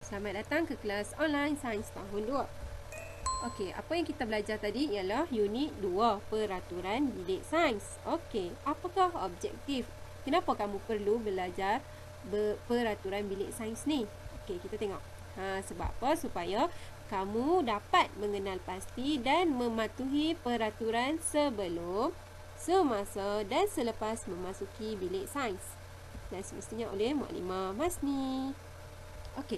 Selamat datang ke kelas online Sains tahun 2. Okey, apa yang kita belajar tadi ialah unit 2, peraturan bilik sains. Okey, apakah objektif? Kenapa kamu perlu belajar peraturan bilik sains ni? Okey, kita tengok. Sebab apa? Supaya kamu dapat mengenal pasti dan mematuhi peraturan sebelum, semasa dan selepas memasuki bilik sains. Dan semestinya oleh Muklimah Masni. Okey.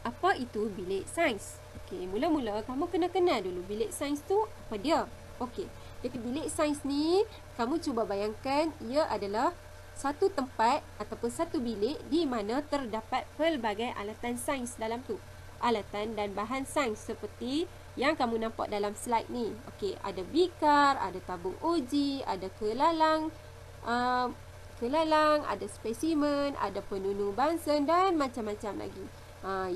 Apa itu bilik sains? Okey, mula-mula kamu kena kenal dulu bilik sains tu apa dia. Okey, jadi bilik sains ni kamu cuba bayangkan ia adalah satu tempat ataupun satu bilik di mana terdapat pelbagai alatan sains dalam tu. Alatan dan bahan sains seperti yang kamu nampak dalam slide ni. Okey, ada bikar, ada tabung uji, ada kelalang, ada spesimen, ada penunu Bunsen dan macam-macam lagi.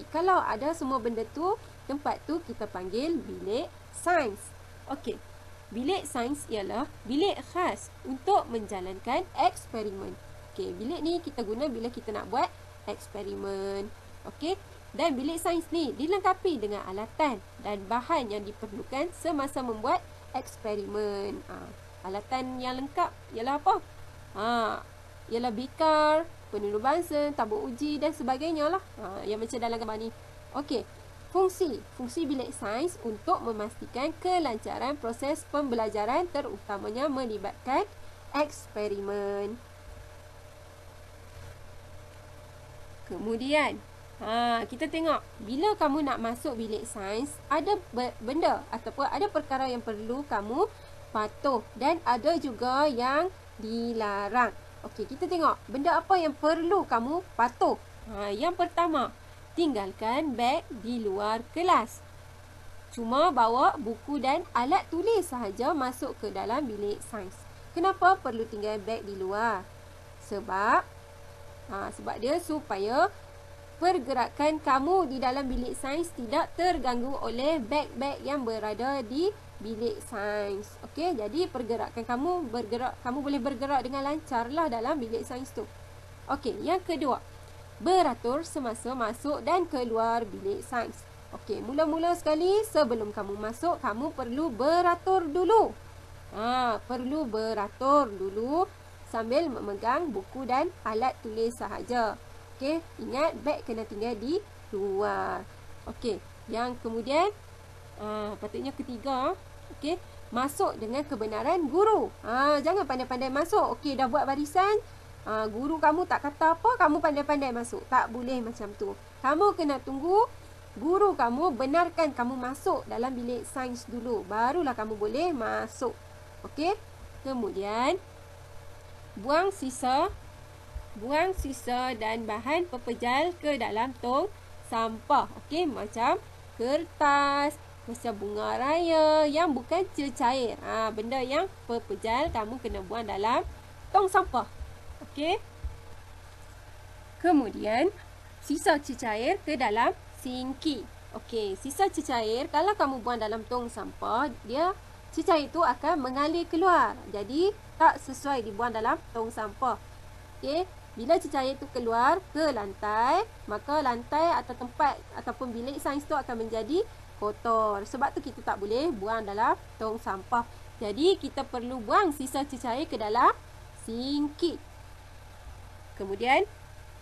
Kalau ada semua benda tu, tempat tu kita panggil bilik sains. Okey, bilik sains ialah bilik khas untuk menjalankan eksperimen. Okey, bilik ni kita guna bila kita nak buat eksperimen. Okey, dan bilik sains ni dilengkapi dengan alatan dan bahan yang diperlukan semasa membuat eksperimen. Alatan yang lengkap ialah apa? Ialah bikar, penunu Bunsen, tabung uji dan sebagainya lah. Yang macam dalam gambar ni. Okey, fungsi bilik sains untuk memastikan kelancaran proses pembelajaran terutamanya melibatkan eksperimen. Kemudian, kita tengok bila kamu nak masuk bilik sains, ada benda ataupun ada perkara yang perlu kamu patuh dan ada juga yang dilarang. Okey, kita tengok benda apa yang perlu kamu patuh. Yang pertama, tinggalkan beg di luar kelas. Cuma bawa buku dan alat tulis sahaja masuk ke dalam bilik sains. Kenapa perlu tinggal beg di luar? Sebab dia supaya pergerakan kamu di dalam bilik sains tidak terganggu oleh beg-beg yang berada di bilik sains. Okey, jadi pergerakan kamu boleh bergerak dengan lancar lah dalam bilik sains tu. Okey, yang kedua, beratur semasa masuk dan keluar bilik sains. Okey, mula-mula sekali sebelum kamu masuk, kamu perlu beratur dulu. Perlu beratur dulu sambil memegang buku dan alat tulis sahaja. Okey, ingat beg kena tinggal di luar. Okey, yang kemudian patutnya ketiga, okey, masuk dengan kebenaran guru. Jangan pandai-pandai masuk. Okey, dah buat barisan, guru kamu tak kata apa, kamu pandai-pandai masuk. Tak boleh macam tu. Kamu kena tunggu guru kamu benarkan kamu masuk dalam bilik sains dulu, barulah kamu boleh masuk. Okey? Kemudian buang sisa dan bahan pepejal ke dalam tong sampah. Okey, macam kertas, macam bunga raya yang bukan cecair. Benda yang pepejal kamu kena buang dalam tong sampah. Okey. Kemudian sisa cecair ke dalam sinki. Okey, sisa cecair kalau kamu buang dalam tong sampah, cecair itu akan mengalir keluar. Jadi tak sesuai dibuang dalam tong sampah. Okey, bila cecair itu keluar ke lantai, maka lantai atau tempat ataupun bilik sains itu akan menjadi kotor. Sebab tu kita tak boleh buang dalam tong sampah. Jadi kita perlu buang sisa cecair ke dalam sinki. Kemudian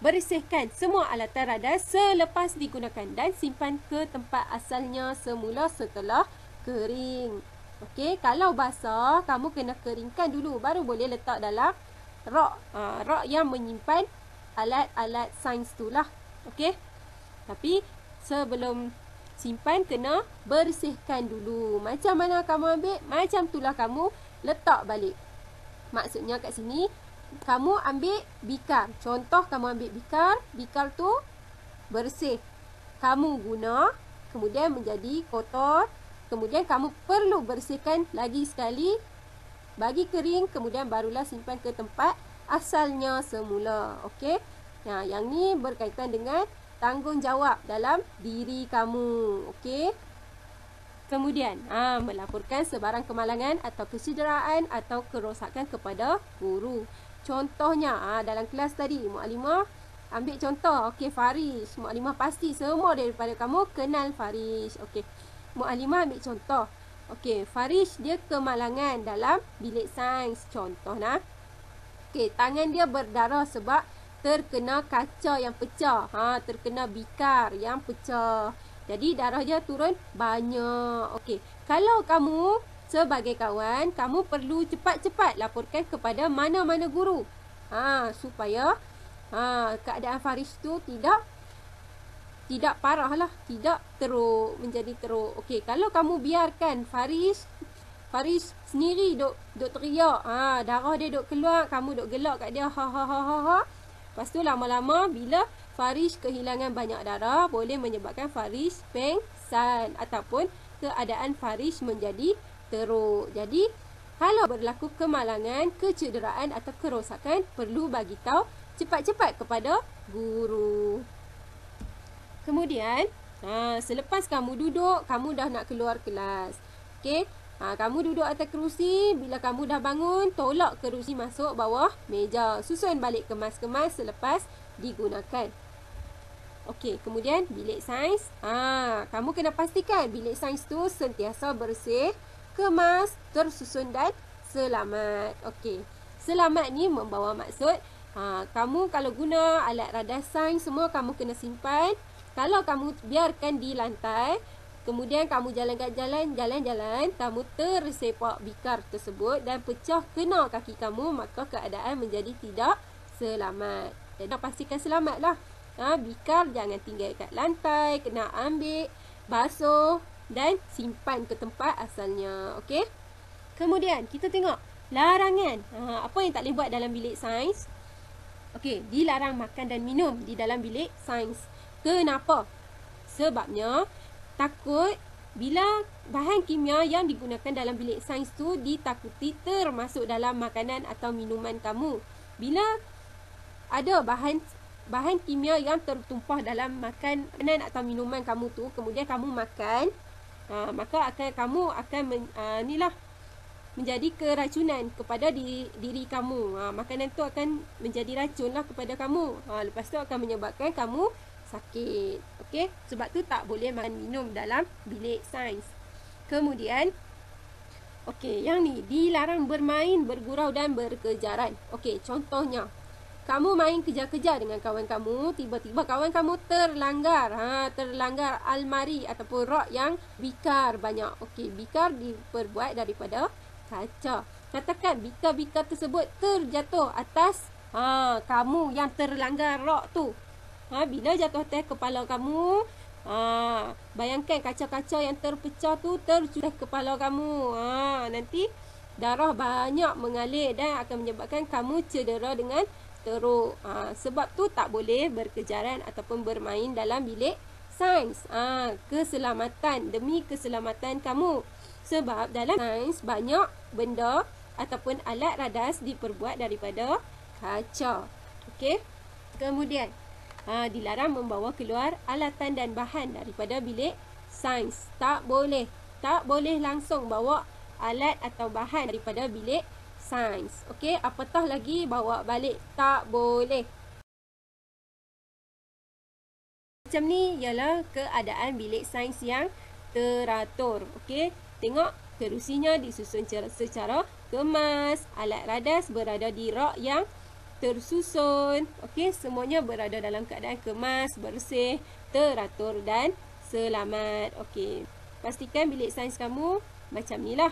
bersihkan semua alatan radar selepas digunakan dan simpan ke tempat asalnya semula setelah kering. Okey, kalau basah, kamu kena keringkan dulu baru boleh letak dalam rak yang menyimpan alat-alat sains tu lah. Okey. Tapi sebelum simpan kena bersihkan dulu. Macam mana kamu ambil, macam itulah kamu letak balik. Maksudnya kat sini kamu ambil bikar. Contoh kamu ambil bikar tu bersih. Kamu guna, kemudian menjadi kotor. Kemudian kamu perlu bersihkan lagi sekali, bagi kering, kemudian barulah simpan ke tempat asalnya semula. Okey. Yang ni berkaitan dengan tanggungjawab dalam diri kamu. Okey. Kemudian, melaporkan sebarang kemalangan atau kecederaan atau kerosakan kepada guru. contohnya. Dalam kelas tadi, Mukadimah ambil contoh. Okey, Farish. Mukadimah pasti semua daripada kamu kenal Farish. Okey, Mukadimah ambil contoh. Okey, Farish dia kemalangan dalam bilik sains. Contoh nah. Okey, tangan dia berdarah sebab terkena kaca yang pecah. Terkena bikar yang pecah. Jadi darah dia turun banyak. Okey, kalau kamu sebagai kawan, kamu perlu cepat-cepat laporkan kepada mana-mana guru. Supaya keadaan Farish tu tidak parah lah, tidak teruk, menjadi teruk. Okey, kalau kamu biarkan Farish sendiri duk teriak, darah dia duk keluar, kamu duk gelak kat dia, lepas tu lama-lama bila Farish kehilangan banyak darah, boleh menyebabkan Farish pengsan ataupun keadaan Farish menjadi teruk. Jadi kalau berlaku kemalangan, kecederaan atau kerosakan, perlu bagi tahu cepat-cepat kepada guru. Kemudian, selepas kamu duduk, kamu dah nak keluar kelas. Okey, kamu duduk atas kerusi. Bila kamu dah bangun, tolak kerusi masuk bawah meja. Susun balik kemas-kemas selepas digunakan. Okey, kemudian bilik sains. Kamu kena pastikan bilik sains tu sentiasa bersih, kemas, tersusun dan selamat. Okey, selamat ni membawa maksud kamu kalau guna alat radar sains semua kamu kena simpan. Kalau kamu biarkan di lantai, kemudian kamu jalan-jalan, kamu tersepak bikar tersebut dan pecah kena kaki kamu, maka keadaan menjadi tidak selamat. Jadi pastikan selamatlah. Bikar jangan tinggal kat lantai, kena ambil, basuh dan simpan ke tempat asalnya. Okey. Kemudian kita tengok larangan. Apa yang tak boleh buat dalam bilik sains? Okey, dilarang makan dan minum di dalam bilik sains. Kenapa? Sebabnya takut bila bahan kimia yang digunakan dalam bilik sains tu ditakuti termasuk dalam makanan atau minuman kamu. Bila ada bahan kimia yang tertumpah dalam makanan atau minuman kamu tu, kemudian kamu makan, maka kamu akan menjadi keracunan kepada diri kamu. Makanan tu akan menjadi racunlah kepada kamu. Lepas tu akan menyebabkan kamu sakit. Okey, sebab tu tak boleh makan minum dalam bilik sains. Kemudian yang ni dilarang bermain, bergurau dan berkejaran. Okey, contohnya kamu main kejar-kejar dengan kawan kamu, tiba-tiba kawan kamu terlanggar almari ataupun rak yang bikar banyak. Okey, bikar diperbuat daripada kaca. Katakan bikar-bikar tersebut terjatuh atas kamu yang terlanggar rak tu. Bila jatuh atas kepala kamu, bayangkan kaca-kaca yang terpecah tu tercurah kepala kamu. Nanti darah banyak mengalir dan akan menyebabkan kamu cedera dengan teruk. Sebab tu tak boleh berkejaran ataupun bermain dalam bilik sains. Keselamatan, demi keselamatan kamu. Sebab dalam sains banyak benda ataupun alat radar diperbuat daripada kaca. Okey. Kemudian dilarang membawa keluar alatan dan bahan daripada bilik sains. Tak boleh langsung bawa alat atau bahan daripada bilik sains. Okey, apatah lagi bawa balik, tak boleh. Macam ni ialah keadaan bilik sains yang teratur. Okey, tengok kerusinya disusun secara kemas, alat radar berada di rak yang tersusun. Okey, semuanya berada dalam keadaan kemas, bersih, teratur dan selamat. Okey, pastikan bilik sains kamu macam ni lah.